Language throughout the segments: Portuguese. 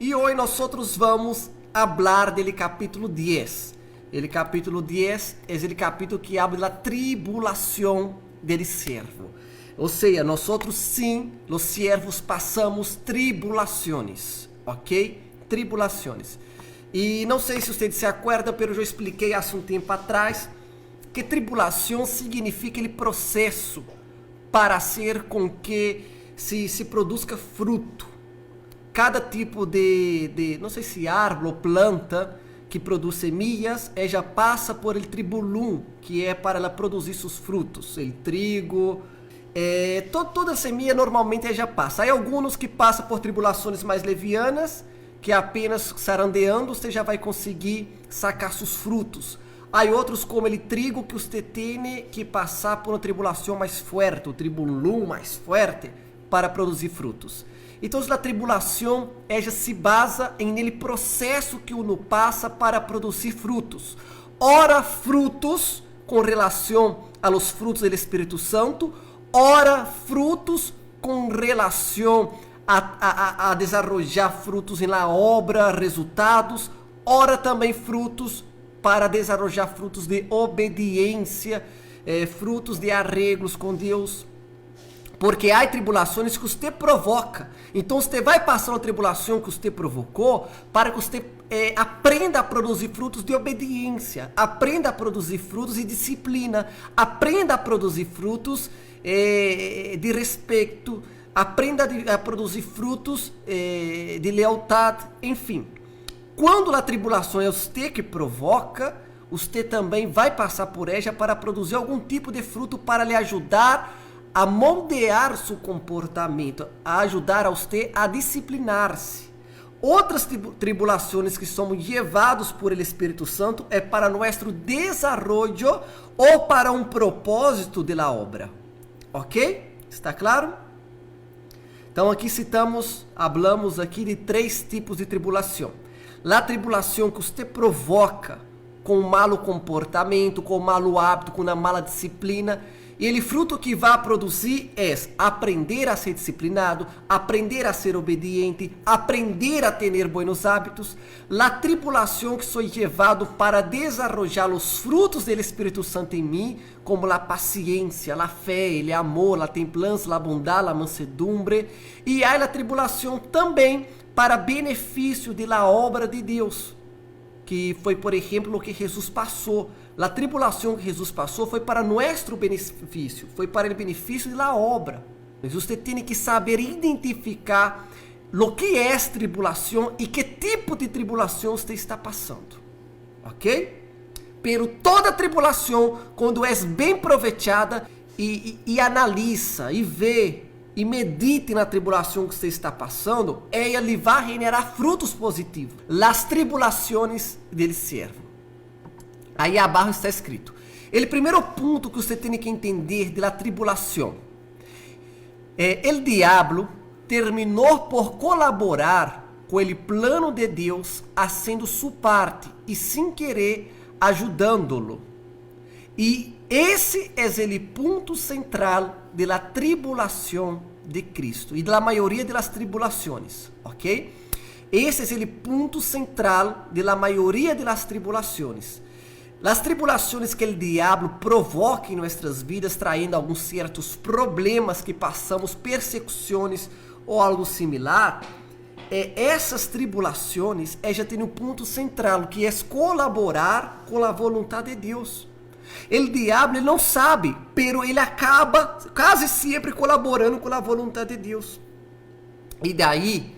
Y hoy nosotros vamos a hablar del capítulo 10. El capítulo 10 es el capítulo que habla de la tribulación del siervo. O sea, nosotros sim, los siervos, passamos tribulações, ok? Tribulações. E não sei se você se acorda, mas eu já expliquei há um tempo atrás que tribulação significa aquele processo para ser com que se produza fruto. Cada tipo de não sei se árvore ou planta que produz semillas, ela passa por el tribulum, que é para ela produzir seus frutos. El trigo, toda semilla normalmente ela passa. Há alguns que passam por tribulações mais levianas, que apenas sarandeando você já vai conseguir sacar seus frutos. Há outros como el trigo que você tem que passar por uma tribulação mais forte, o tribulum mais forte, para produzir frutos. Então, a tribulação ela se basa em processo que uno passa para produzir frutos. Ora, frutos com relação aos frutos do Espírito Santo, ora, frutos com relação a desarrollar frutos na obra, resultados, ora também frutos para desarrollar frutos de obediência, frutos de arreglos com Deus. Porque há tribulações que você provoca. Então você vai passar uma tribulação que você provocou para que você aprenda a produzir frutos de obediência, aprenda a produzir frutos de disciplina, aprenda a produzir frutos de respeito, aprenda a produzir frutos de lealdade, enfim. Quando a tribulação é você que provoca, você também vai passar por ela para produzir algum tipo de fruto para lhe ajudar a moldear seu comportamento, a ajudar a você a disciplinar-se. Outras tribulações que somos levados por el Espírito Santo é para nosso desenvolvimento ou para um propósito de la obra. Ok? Está claro? Então aqui hablamos aqui de 3 tipos de tribulação. A tribulação que você provoca com um malo comportamento, com um malo hábito, com uma mala disciplina. E ele fruto que vai produzir é aprender a ser disciplinado, aprender a ser obediente, aprender a ter buenos hábitos. A tribulação que sou levado para desarrollar os frutos do Espírito Santo em mim, como a paciência, a fé, o amor, a templança, a bondade, a mansedumbre. E há a tribulação também para benefício da obra de Deus, que foi, por exemplo, o que Jesus passou. A tribulação que Jesus passou foi para nosso benefício, foi para o benefício da obra. Mas você tem que saber identificar o que é tribulação e que tipo de tribulação você está passando. Ok? Pero toda tribulação, quando é bem aproveitada e analisa, e vê, e medite na tribulação que você está passando, ela lhe vai generar frutos positivos. As tribulações del servo. Aí abaixo está escrito: o primeiro ponto que você tem que entender da tribulação o diabo terminou por colaborar com o plano de Deus, fazendo sua parte e sem querer ajudando-lo. E esse é o ponto central da tribulação de Cristo e da maioria das tribulações, ok? Esse é o ponto central da maioria das tribulações. As tribulações que o diabo provoca em nossas vidas, traindo alguns certos problemas que passamos, persecuções ou algo similar, essas tribulações já tem um ponto central, que é colaborar com a vontade de Deus. O diabo ele não sabe, pero ele acaba quase sempre colaborando com a vontade de Deus. E daí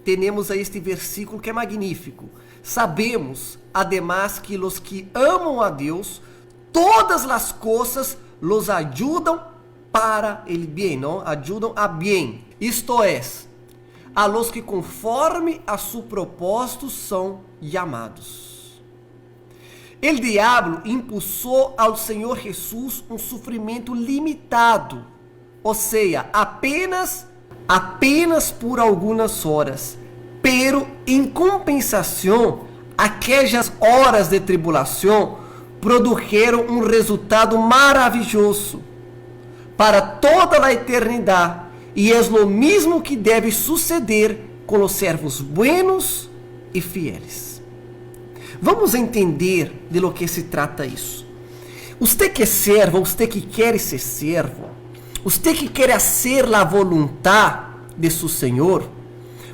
temos aí este versículo que é magnífico. Sabemos, además, que os que amam a Deus, todas as coisas los ajudam para el bien, não? Ajudam a bien. Isto é, a los que conforme a su propósito são chamados. O diabo impulsou ao Senhor Jesus um sofrimento limitado, ou seja, apenas por algumas horas. Pero, em compensação, aquelas horas de tribulação produziram um resultado maravilhoso para toda a eternidade, e é o mesmo que deve suceder com os servos buenos e fieles. Vamos entender de lo que se trata isso. Você que é servo, você que quer ser servo, você que quer fazer a vontade de seu Senhor,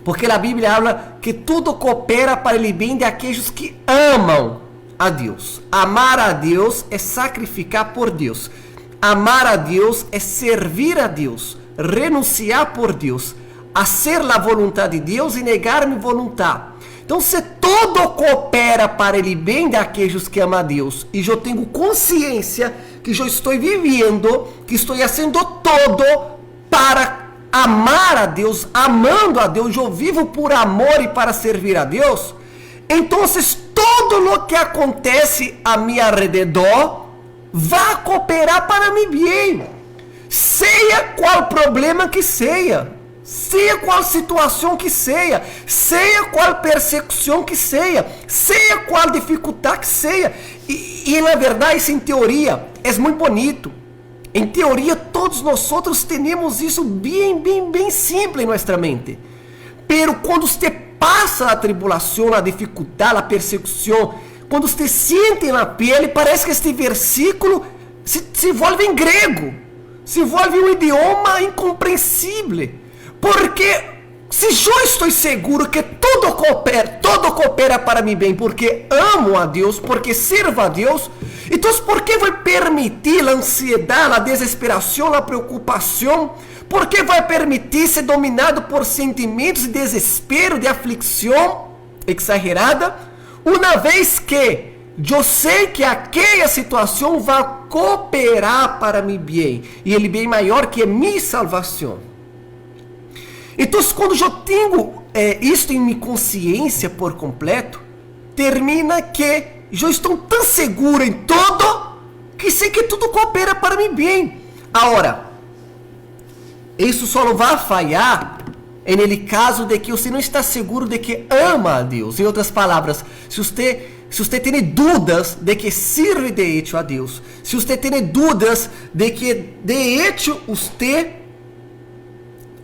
porque a Bíblia fala que tudo coopera para o bem de aqueles que amam a Deus. Amar a Deus é sacrificar por Deus. Amar a Deus é servir a Deus, renunciar por Deus, fazer a vontade de Deus e negar minha vontade. Então, se tudo coopera para o bem daqueles que amam a Deus, e eu tenho consciência que eu estou vivendo, que estou fazendo tudo para amar a Deus, amando a Deus, eu vivo por amor e para servir a Deus, então tudo o que acontece a meu redor vai cooperar para mim bem, seja qual problema que seja qual situação que seja qual persecução que seja qual dificuldade que seja. E na verdade, isso em teoria é muito bonito. Em teoria, todos nós temos isso bem simples em nossa mente. Pero quando você passa a tribulação, a dificuldade, a persecução, quando você sente na pele, parece que este versículo se volve em grego, se volve um idioma incompreensível. Porque se eu estou seguro que tudo coopera para mim bem, porque amo a Deus, porque sirvo a Deus, então por que vai permitir a ansiedade, a desesperação, a preocupação? Por que vai permitir ser dominado por sentimentos de desespero, de aflição exagerada, uma vez que eu sei que aquela situação vai cooperar para mim bem, e ele bem maior que minha salvação? Então, quando eu tenho isto em minha consciência por completo, termina que eu estou tão seguro em tudo, que sei que tudo coopera para mim bem. Agora, isso só não vai falhar no caso de que você não está seguro de que ama a Deus. Em outras palavras, se você tem dúvidas de que sirve de hecho a Deus, se você tem dúvidas de que de hecho você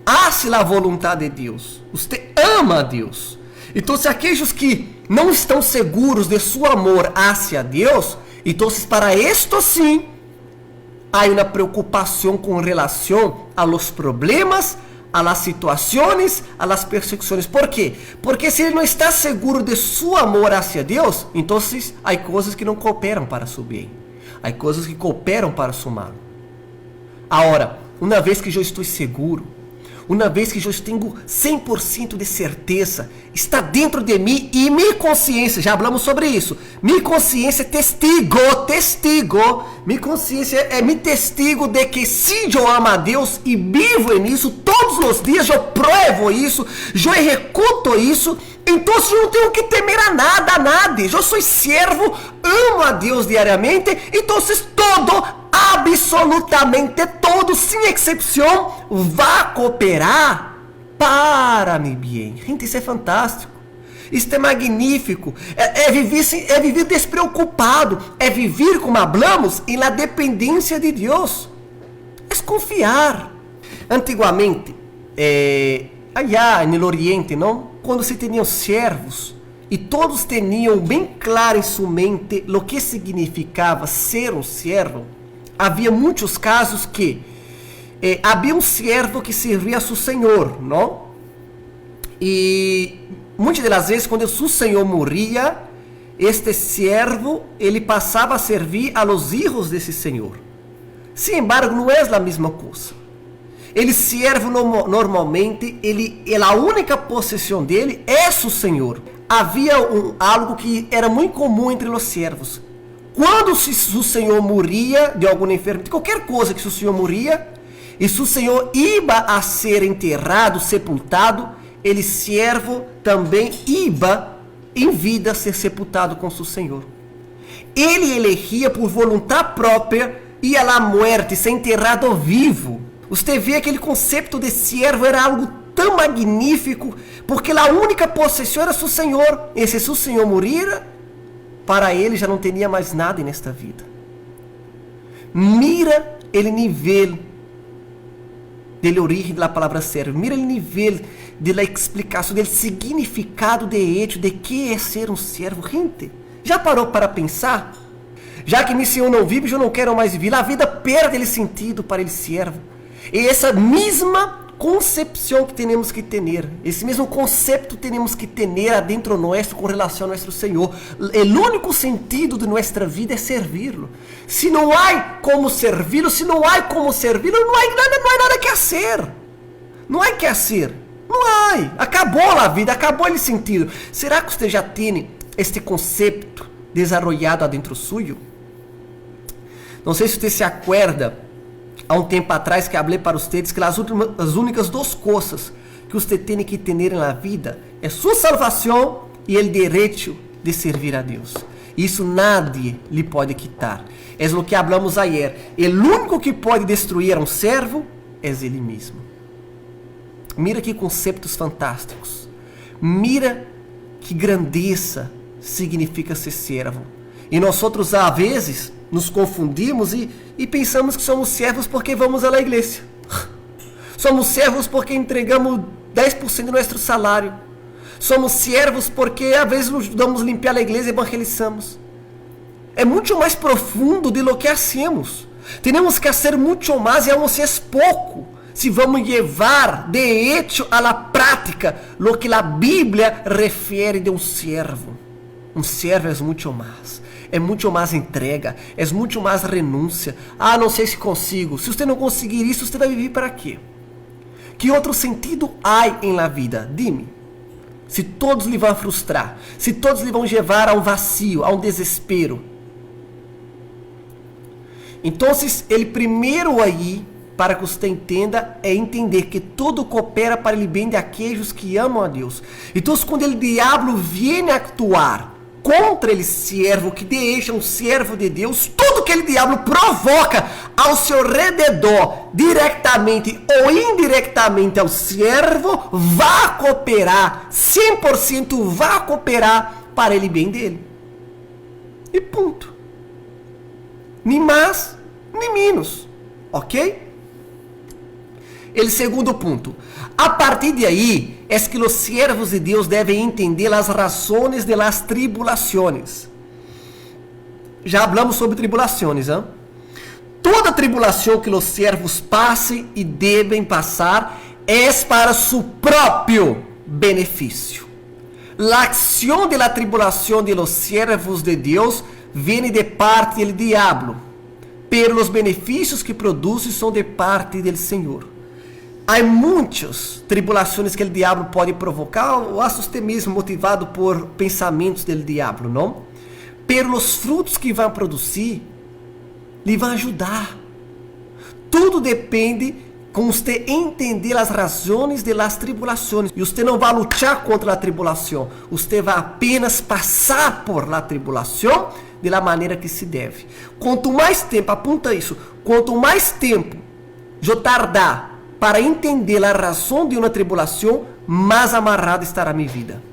hace a vontade de Deus, você ama a Deus. Então, se aqueles que não estão seguros de seu amor hacia Deus, então para isto sim, há uma preocupação com relação a los problemas, a las situações, a las persecuções. ¿Por quê? Porque se ele não está seguro de seu amor hacia Deus, então há coisas que não cooperam para seu bem, há coisas que cooperam para seu mal. Agora, uma vez que eu estou seguro, uma vez que eu tenho 100% de certeza, está dentro de mim, e minha consciência, já falamos sobre isso, minha consciência é testigo, minha consciência é meu testigo de que se eu amo a Deus e vivo nisso, todos os dias eu provo isso, eu executo isso, então eu não tenho que temer a nada, eu sou servo, amo a Deus diariamente, então todo, absolutamente todo, sem exceção, vai cooperar para mim bem. Gente, isso é fantástico, isso é magnífico, é viver despreocupado, é viver, como falamos, em la dependência de Deus, é confiar. Antigamente, allá no Oriente, não? Quando se tinham servos, e todos tinham bem claro em sua mente o que significava ser um servo, havia muitos casos que havia um servo que servia a seu senhor, não? E muitas das vezes, quando seu senhor morria, este servo ele passava a servir a los hijos desse senhor. Sin embargo, não é a mesma coisa. Ele servo normalmente, a única possessão dele é seu senhor. Havia algo que era muito comum entre os servos. Quando o senhor morria de alguma enfermidade, qualquer coisa que o senhor morria, e se o senhor ia a ser enterrado, sepultado, ele servo também ia em vida ser sepultado com seu senhor. Ele elegia por vontade própria ir à morte, ser enterrado vivo. Você vê aquele conceito de servo era algo tão magnífico, porque a única possessão era seu senhor, e se seu senhor morria, para ele já não tinha mais nada nesta vida. Mira o nível da origem da palavra servo. Mira o nível da explicação, do significado de hecho, de que é ser um servo. Gente, já parou para pensar? Já que meu Senhor não vive, eu não quero mais viver. A vida perde o sentido para o servo. E essa mesma concepção que temos que ter, esse mesmo conceito temos que ter adentro nosso com relação a nosso Senhor. O único sentido de nossa vida é servi-lo. Se não há como servi-lo, não há nada que fazer. Não há que fazer. Não há. Acabou a vida, acabou o sentido. Será que você já tem este conceito desenvolvido adentro suyo? Não sei se você se acorda, há um tempo atrás que falei para vocês que as únicas duas coisas que você tem que ter na vida é sua salvação e o direito de servir a Deus. Isso nadie lhe pode quitar. É o que falamos ayer. O único que pode destruir um servo é ele mesmo. Mira que conceitos fantásticos. Mira que grandeza significa ser servo. E nós outros, às vezes, nos confundimos e pensamos que somos servos porque vamos à igreja. Somos servos porque entregamos 10% do nosso salário. Somos servos porque às vezes nos ajudamos a limpar a igreja e evangelizamos. É muito mais profundo de lo que hacemos. Temos que fazer muito mais e aún se é pouco. Se vamos levar de hecho a la prática lo que a Bíblia refere de um servo. Um servo é muito mais. É muito mais entrega, é muito mais renúncia. Ah, não sei se consigo. Se você não conseguir isso, você vai viver para quê? Que outro sentido há em la vida? Dime. Se todos lhe vão frustrar, se todos lhe vão levar a um vazio, a um desespero. Então, ele primeiro aí, para que você entenda, é entender que tudo coopera para o bem daqueles que amam a Deus. Então, quando o diabo vem actuar contra ele servo, que deixa um servo de Deus, tudo que ele diabo provoca ao seu redor, diretamente ou indiretamente ao servo, vai cooperar, 100% vai cooperar para ele bem dele. E ponto. Nem mais, nem menos. Ok? O segundo ponto. A partir de aí, é que os servos de Deus devem entender as razões de las tribulações. Já falamos sobre tribulações, hein? Toda tribulação que os servos passem e devem passar é para seu próprio benefício. A ação de la tribulação de los servos de Deus vem de parte do diabo, pero os benefícios que produz são de parte do Senhor. Há muitas tribulações que o diabo pode provocar, ou até mesmo motivado por pensamentos do diabo, não? Pero os frutos que vão produzir, lhe vão ajudar. Tudo depende com você entender as razões de las tribulações. E você não vai lutar contra a tribulação, você vai apenas passar por la tribulação de la maneira que se deve. Quanto mais tempo, apunta isso, quanto mais tempo eu tardar para entender a razão de uma tribulação, mais amarrada estará minha vida.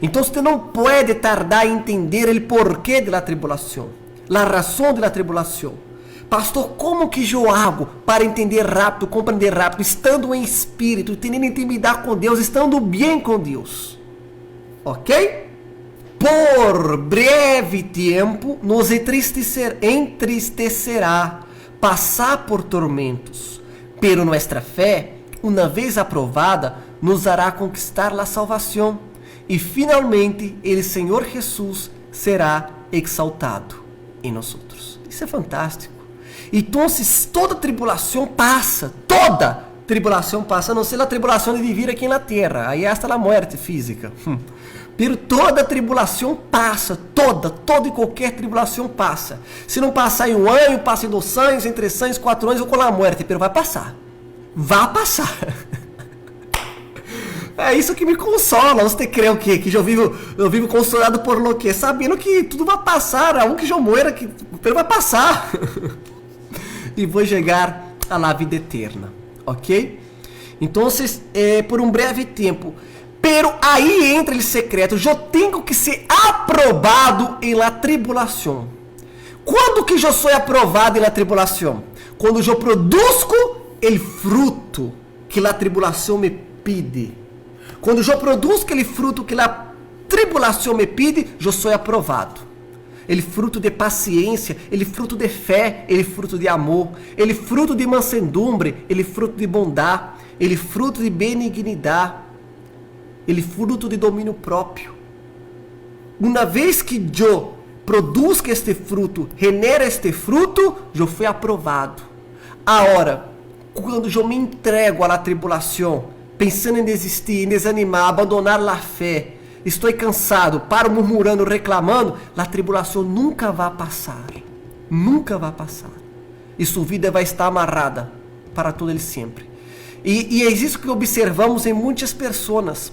Então você não pode tardar em entender o porquê da tribulação, a razão da tribulação. Pastor, como que eu hago para entender rápido, compreender rápido, estando em espírito, tendo intimidade com Deus, estando bem com Deus? Ok? Por breve tempo nos entristecerá passar por tormentos. Pero nuestra fé, uma vez aprovada, nos hará conquistar a salvação. E finalmente, o Senhor Jesus será exaltado em nós. Isso é fantástico. Então, toda tribulação passa, a não ser a tribulação de viver aqui na terra, aí hasta a morte física. Pero toda tribulação passa, toda e qualquer tribulação passa. Se não passar em 1 ano, passa em 2 anos, em 3 anos, 4 anos ou com a morte, pero vai passar. Vai passar. É isso que me consola. Você crê o quê? Que eu vivo consolado por lo quê? Sabendo que tudo vai passar, aunque eu morra, que pero vai passar. E vou chegar à vida eterna, ok? Então, por um breve tempo. Pero aí entra o secreto. Eu tenho que ser aprovado em la tribulação. Quando que eu sou aprovado em la tribulação? Quando eu produzo o fruto que a tribulação me pede. Quando eu produzo aquele fruto que a tribulação me pede, eu sou aprovado. Ele fruto de paciência, ele fruto de fé, ele fruto de amor, ele fruto de mansedumbre, ele fruto de bondade, ele fruto de benignidade, ele fruto de domínio próprio. Uma vez que eu produzo este fruto, genera este fruto, eu fui aprovado. Agora, quando eu me entrego à tribulação, pensando em desistir, em desanimar, abandonar a fé, estou cansado, paro murmurando, reclamando, a tribulação nunca vai passar. Nunca vai passar. E sua vida vai estar amarrada para todo ele sempre. E é isso que observamos em muitas pessoas.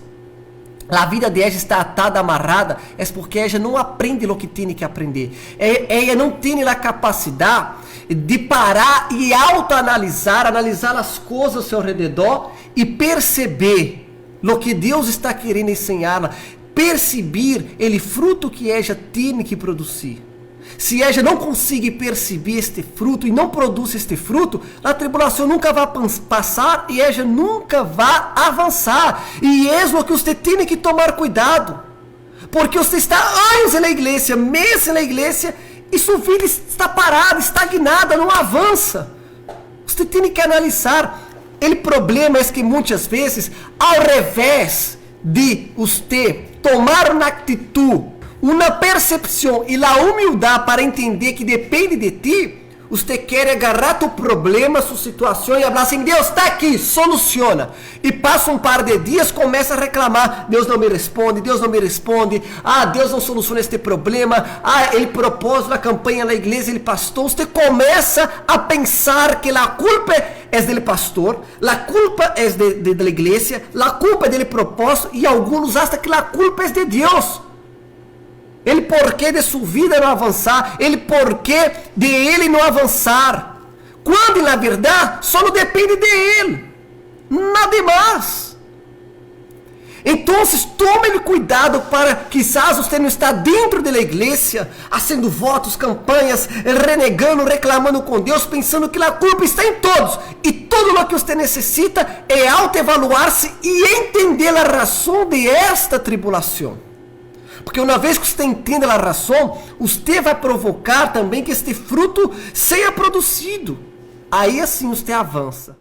A vida de ela está atada, amarrada, é porque ela não aprende o que tem que aprender. Ela não tem a capacidade de parar e autoanalisar, analisar as coisas ao seu redor e perceber o que Deus está querendo ensiná-la, perceber o fruto que ela tem que produzir. Se ela não consegue perceber este fruto e não produz este fruto, a tribulação nunca vai passar e ela nunca vai avançar. E é o que você tem que tomar cuidado, porque você está anos na igreja, meses na igreja, e sua vida está parada, estagnada, não avança. Você tem que analisar. O problema é que muitas vezes, ao revés de você tomar uma atitude, uma percepção e a humildade para entender que depende de ti, você quer agarrar tu problema, sua situação e falar assim: Deus está aqui, soluciona. E passa um par de dias, começa a reclamar: Deus não me responde, Deus não me responde, Deus não soluciona este problema, ele propôs na campanha na igreja, ele pastor. Você começa a pensar que a culpa é dele pastor, a culpa é da igreja, a culpa é dele propósito, e alguns acham que a culpa é de Deus. Ele porquê de sua vida não avançar, ele porquê de ele não avançar, quando na verdade só depende de ele, nada mais. Então tome cuidado para quizás você não está dentro da igreja, fazendo votos, campanhas, renegando, reclamando com Deus, pensando que a culpa está em todos, e tudo o que você necessita é autoevaluar-se e entender a razão de esta tribulação. Porque uma vez que você entende a razão, você vai provocar também que este fruto seja produzido. Aí assim você avança.